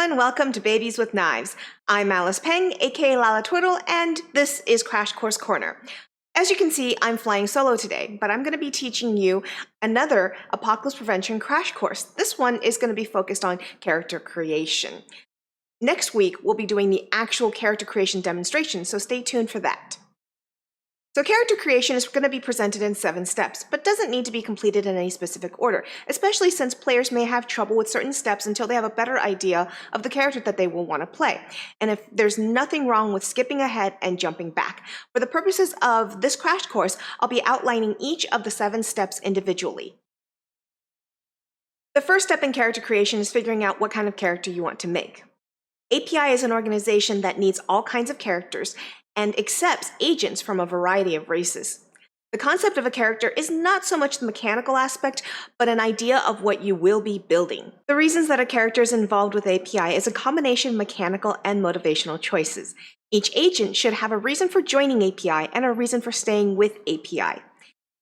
everyone, welcome to Babies with Knives. I'm Alice Peng, aka Lala Twiddle, and this is Crash Course Corner. As you can see, I'm flying solo today, but I'm going to be teaching you another apocalypse prevention crash course. This one is going to be focused on character creation. Next week, we'll be doing the actual character creation demonstration, so stay tuned for that. So character creation is going to be presented in 7 steps, but doesn't need to be completed in any specific order, especially since players may have trouble with certain steps until they have a better idea of the character that they will want to play. And if there's nothing wrong with skipping ahead and jumping back. For the purposes of this crash course, I'll be outlining each of the 7 steps individually. The first step in character creation is figuring out what kind of character you want to make. API is an organization that needs all kinds of characters and accepts agents from a variety of races. The concept of a character is not so much the mechanical aspect, but an idea of what you will be building. The reasons that a character is involved with API is a combination of mechanical and motivational choices. Each agent should have a reason for joining API and a reason for staying with API.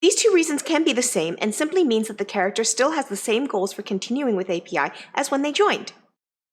These 2 reasons can be the same and simply means that the character still has the same goals for continuing with API as when they joined.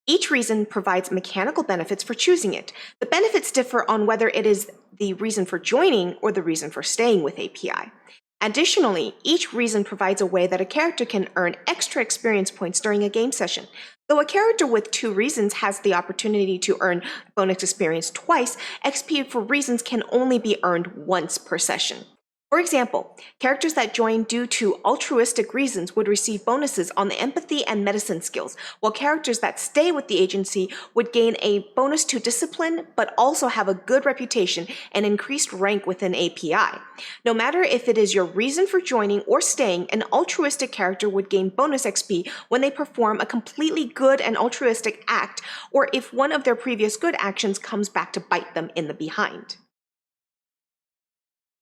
Each reason provides mechanical benefits for choosing it. The benefits differ on whether it is the reason for joining or the reason for staying with API. Additionally, each reason provides a way that a character can earn extra experience points during a game session. Though a character with 2 reasons has the opportunity to earn bonus experience twice, XP for reasons can only be earned once per session. For example, characters that join due to altruistic reasons would receive bonuses on the empathy and medicine skills, while characters that stay with the agency would gain a bonus to discipline, but also have a good reputation and increased rank within API. No matter if it is your reason for joining or staying, an altruistic character would gain bonus XP when they perform a completely good and altruistic act, or if one of their previous good actions comes back to bite them in the behind.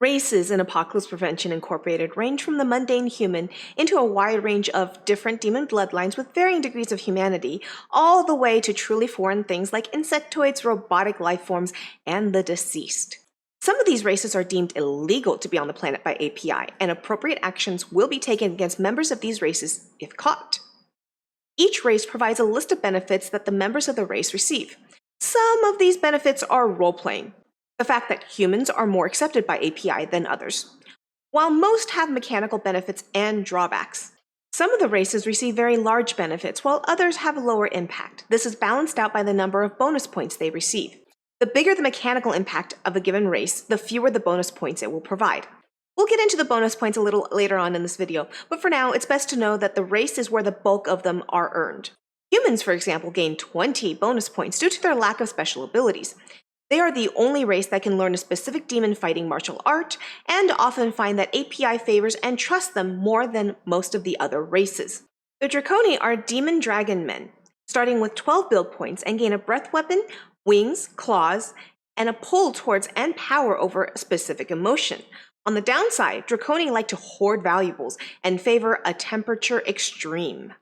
Races in Apocalypse Prevention Incorporated range from the mundane human into a wide range of different demon bloodlines with varying degrees of humanity, all the way to truly foreign things like insectoids, robotic life forms, and the deceased. Some of these races are deemed illegal to be on the planet by API, and appropriate actions will be taken against members of these races if caught. Each race provides a list of benefits that the members of the race receive. Some of these benefits are role-playing. The fact that humans are more accepted by API than others, while most have mechanical benefits and drawbacks. Some of the races receive very large benefits, while others have lower impact. This is balanced out by the number of bonus points they receive. The bigger the mechanical impact of a given race, the fewer the bonus points it will provide. We'll get into the bonus points a little later on in this video, but for now, it's best to know that the race is where the bulk of them are earned. Humans, for example, gain 20 bonus points due to their lack of special abilities. They are the only race that can learn a specific demon fighting martial art, and often find that API favors and trusts them more than most of the other races. The Draconi are demon dragon men, starting with 12 build points and gain a breath weapon, wings, claws, and a pull towards and power over a specific emotion. On the downside, Draconi like to hoard valuables and favor a temperature extreme.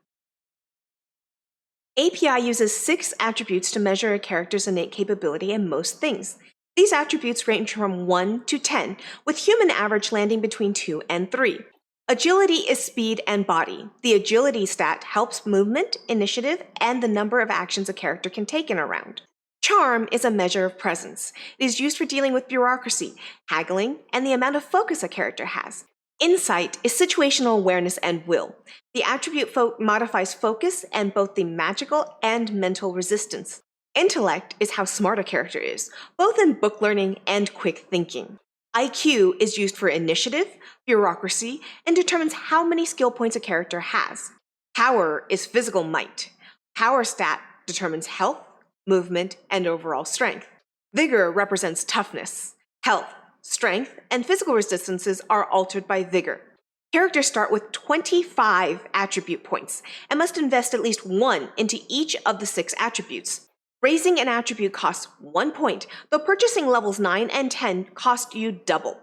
API uses 6 attributes to measure a character's innate capability in most things. These attributes range from 1 to 10, with human average landing between 2 and 3. Agility is speed and body. The agility stat helps movement, initiative, and the number of actions a character can take in a round. Charm is a measure of presence. It is used for dealing with bureaucracy, haggling, and the amount of focus a character has. Insight is situational awareness and will. The attribute modifies focus and both the magical and mental resistance. Intellect is how smart a character is, both in book learning and quick thinking. IQ is used for initiative, bureaucracy, and determines how many skill points a character has. Power is physical might. Power stat determines health, movement, and overall strength. Vigor represents toughness. Health, strength, and physical resistances are altered by vigor. Characters start with 25 attribute points and must invest at least 1 into each of the 6 attributes. Raising an attribute costs 1 point, though purchasing levels 9 and 10 cost you double.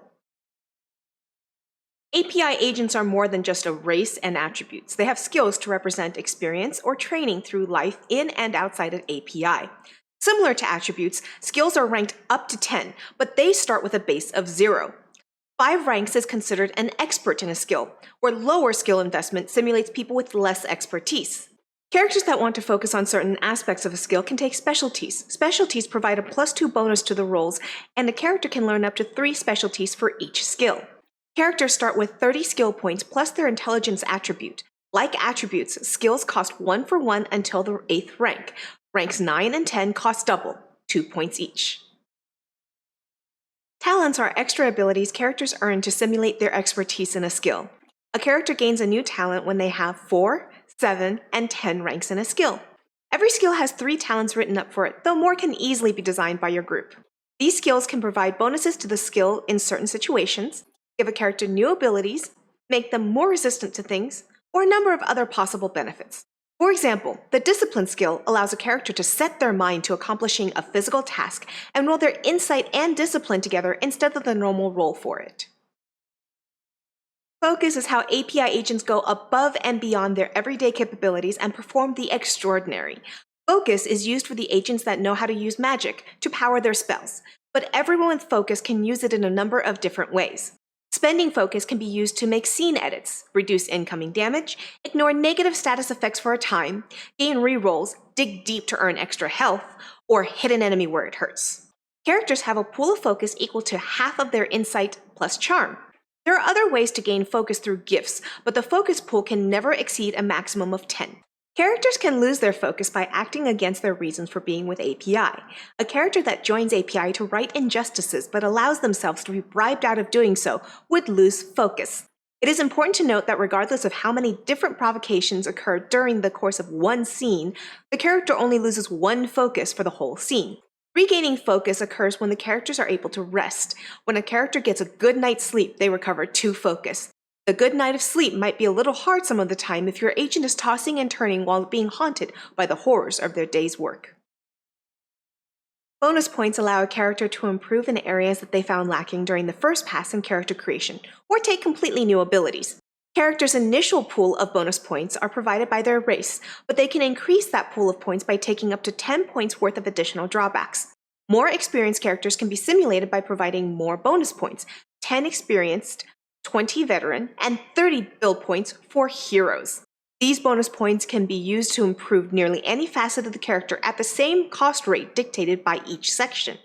API agents are more than just a race and attributes. They have skills to represent experience or training through life in and outside of API. Similar to attributes, skills are ranked up to 10, but they start with a base of 0. 5 ranks is considered an expert in a skill, where lower skill investment simulates people with less expertise. Characters that want to focus on certain aspects of a skill can take specialties. Specialties provide a +2 bonus to the rolls, and a character can learn up to 3 specialties for each skill. Characters start with 30 skill points plus their intelligence attribute. Like attributes, skills cost 1 for 1 until the 8th rank. Ranks 9 and 10 cost double, 2 points each. Talents are extra abilities characters earn to simulate their expertise in a skill. A character gains a new talent when they have 4, 7, and 10 ranks in a skill. Every skill has 3 talents written up for it, though more can easily be designed by your group. These skills can provide bonuses to the skill in certain situations, give a character new abilities, make them more resistant to things, or a number of other possible benefits. For example, the Discipline skill allows a character to set their mind to accomplishing a physical task and roll their insight and discipline together instead of the normal roll for it. Focus is how API agents go above and beyond their everyday capabilities and perform the extraordinary. Focus is used for the agents that know how to use magic to power their spells, but everyone with focus can use it in a number of different ways. Spending focus can be used to make scene edits, reduce incoming damage, ignore negative status effects for a time, gain rerolls, dig deep to earn extra health, or hit an enemy where it hurts. Characters have a pool of focus equal to half of their insight plus charm. There are other ways to gain focus through gifts, but the focus pool can never exceed a maximum of 10. Characters can lose their focus by acting against their reasons for being with API. A character that joins API to right injustices but allows themselves to be bribed out of doing so would lose focus. It is important to note that regardless of how many different provocations occur during the course of one scene, the character only loses 1 focus for the whole scene. Regaining focus occurs when the characters are able to rest. When a character gets a good night's sleep, they recover 2 focus. The good night of sleep might be a little hard some of the time if your agent is tossing and turning while being haunted by the horrors of their day's work. Bonus points allow a character to improve in areas that they found lacking during the first pass in character creation, or take completely new abilities. Characters' initial pool of bonus points are provided by their race, but they can increase that pool of points by taking up to 10 points worth of additional drawbacks. More experienced characters can be simulated by providing more bonus points, 10 experienced, 20 veteran, and 30 build points for heroes. These bonus points can be used to improve nearly any facet of the character at the same cost rate dictated by each section.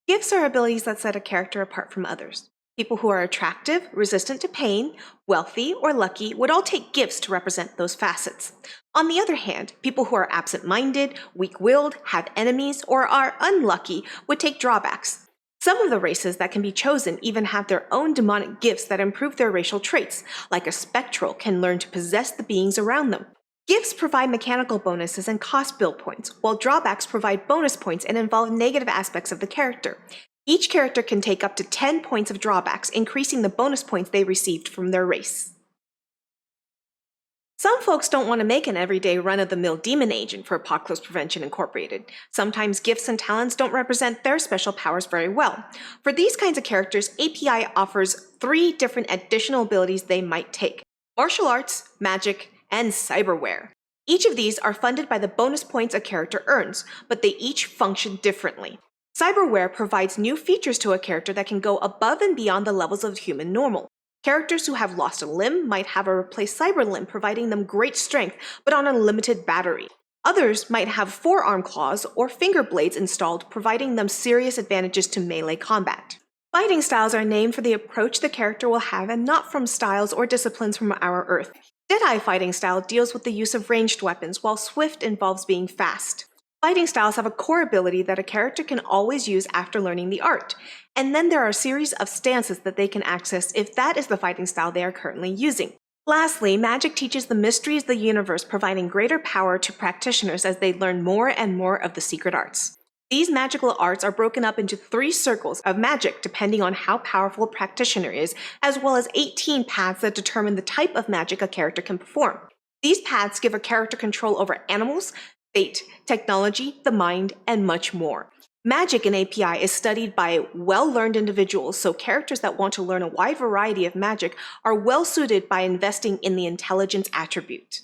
Gifts are abilities that set a character apart from others. People who are attractive, resistant to pain, wealthy, or lucky would all take gifts to represent those facets. On the other hand, people who are absent-minded, weak-willed, have enemies, or are unlucky would take drawbacks. Some of the races that can be chosen even have their own demonic gifts that improve their racial traits, like a spectral can learn to possess the beings around them. Gifts provide mechanical bonuses and cost build points, while drawbacks provide bonus points and involve negative aspects of the character. Each character can take up to 10 points of drawbacks, increasing the bonus points they received from their race. Some folks don't want to make an everyday run-of-the-mill demon agent for Apocalypse Prevention Incorporated. Sometimes gifts and talents don't represent their special powers very well. For these kinds of characters, API offers 3 different additional abilities they might take: martial arts, magic, and cyberware. Each of these are funded by the bonus points a character earns, but they each function differently. Cyberware provides new features to a character that can go above and beyond the levels of human normal. Characters who have lost a limb might have a replaced cyber limb, providing them great strength, but on a limited battery. Others might have forearm claws or finger blades installed, providing them serious advantages to melee combat. Fighting styles are named for the approach the character will have and not from styles or disciplines from our Earth. Deadeye fighting style deals with the use of ranged weapons, while Swift involves being fast. Fighting styles have a core ability that a character can always use after learning the art, and then there are a series of stances that they can access if that is the fighting style they are currently using. Lastly, magic teaches the mysteries of the universe, providing greater power to practitioners as they learn more and more of the secret arts. These magical arts are broken up into 3 circles of magic depending on how powerful a practitioner is, as well as 18 paths that determine the type of magic a character can perform. These paths give a character control over animals, fate, technology, the mind, and much more. Magic in API is studied by well-learned individuals, so characters that want to learn a wide variety of magic are well-suited by investing in the intelligence attribute.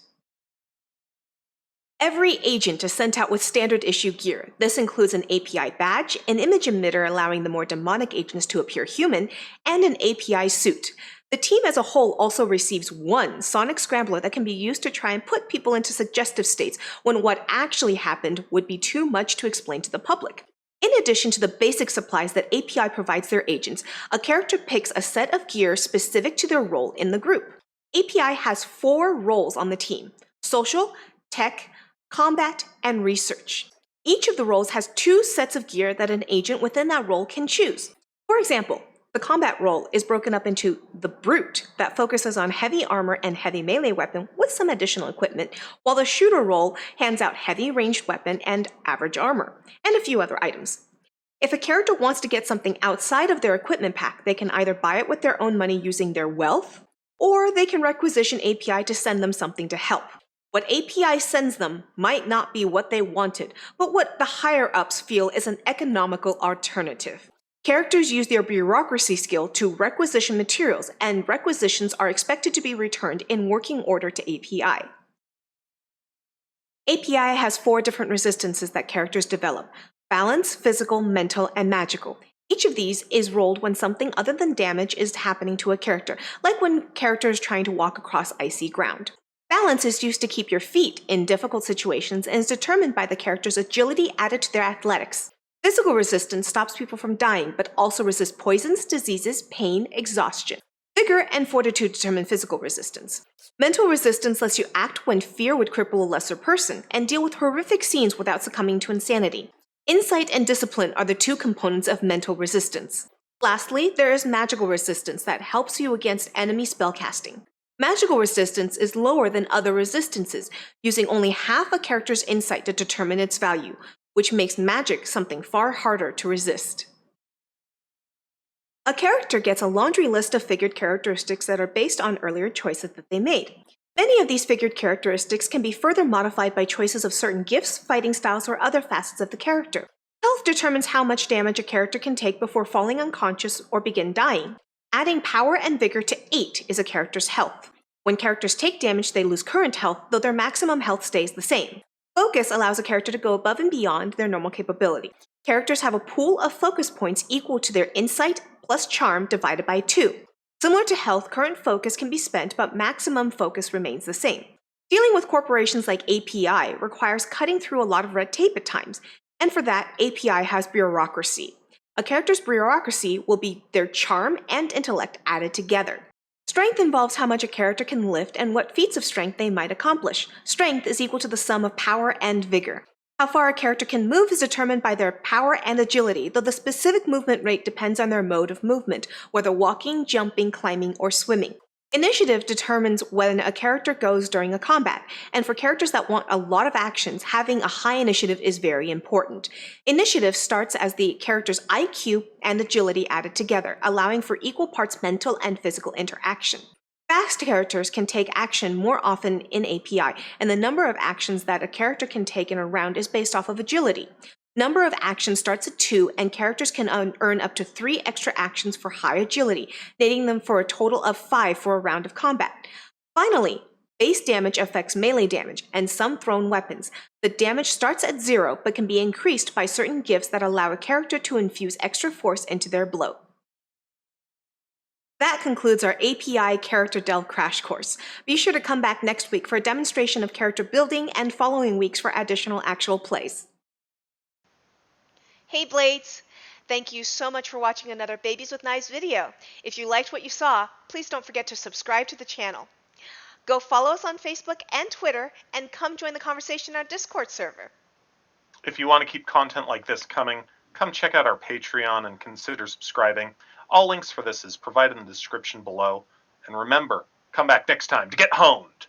Every agent is sent out with standard issue gear. This includes an API badge, an image emitter allowing the more demonic agents to appear human, and an API suit. The team as a whole also receives one sonic scrambler that can be used to try and put people into suggestive states when what actually happened would be too much to explain to the public. In addition to the basic supplies that API provides their agents, a character picks a set of gear specific to their role in the group. API has 4 roles on the team: social, tech, combat, and research. Each of the roles has 2 sets of gear that an agent within that role can choose. For example, the combat role is broken up into the Brute, that focuses on heavy armor and heavy melee weapon with some additional equipment, while the Shooter role hands out heavy ranged weapon and average armor, and a few other items. If a character wants to get something outside of their equipment pack, they can either buy it with their own money using their wealth, or they can requisition API to send them something to help. What API sends them might not be what they wanted, but what the higher-ups feel is an economical alternative. Characters use their bureaucracy skill to requisition materials, and requisitions are expected to be returned in working order to API. API has 4 different resistances that characters develop: balance, physical, mental, and magical. Each of these is rolled when something other than damage is happening to a character, like when character is trying to walk across icy ground. Balance is used to keep your feet in difficult situations and is determined by the character's agility added to their athletics. Physical resistance stops people from dying, but also resists poisons, diseases, pain, exhaustion. Vigor and fortitude determine physical resistance. Mental resistance lets you act when fear would cripple a lesser person, and deal with horrific scenes without succumbing to insanity. Insight and discipline are the 2 components of mental resistance. Lastly, there is magical resistance that helps you against enemy spellcasting. Magical resistance is lower than other resistances, using only half a character's insight to determine its value, which makes magic something far harder to resist. A character gets a laundry list of figured characteristics that are based on earlier choices that they made. Many of these figured characteristics can be further modified by choices of certain gifts, fighting styles, or other facets of the character. Health determines how much damage a character can take before falling unconscious or begin dying. Adding power and vigor to 8 is a character's health. When characters take damage, they lose current health, though their maximum health stays the same. Focus allows a character to go above and beyond their normal capability. Characters have a pool of focus points equal to their insight plus charm divided by 2. Similar to health, current focus can be spent, but maximum focus remains the same. Dealing with corporations like API requires cutting through a lot of red tape at times, and for that, API has bureaucracy. A character's bureaucracy will be their charm and intellect added together. Strength involves how much a character can lift and what feats of strength they might accomplish. Strength is equal to the sum of power and vigor. How far a character can move is determined by their power and agility, though the specific movement rate depends on their mode of movement, whether walking, jumping, climbing, or swimming. Initiative determines when a character goes during a combat, and for characters that want a lot of actions, having a high initiative is very important. Initiative starts as the character's IQ and agility added together, allowing for equal parts mental and physical interaction. Fast characters can take action more often in API, and the number of actions that a character can take in a round is based off of agility. Number of actions starts at 2, and characters can earn up to 3 extra actions for high agility, netting them for a total of 5 for a round of combat. Finally, base damage affects melee damage and some thrown weapons. The damage starts at 0, but can be increased by certain gifts that allow a character to infuse extra force into their blow. That concludes our API Character Delve Crash Course. Be sure to come back next week for a demonstration of character building and following weeks for additional actual plays. Hey Blades! Thank you so much for watching another Babies with Knives video. If you liked what you saw, please don't forget to subscribe to the channel. Go follow us on Facebook and Twitter, and come join the conversation in our Discord server. If you want to keep content like this coming, come check out our Patreon and consider subscribing. All links for this is provided in the description below. And remember, come back next time to get honed!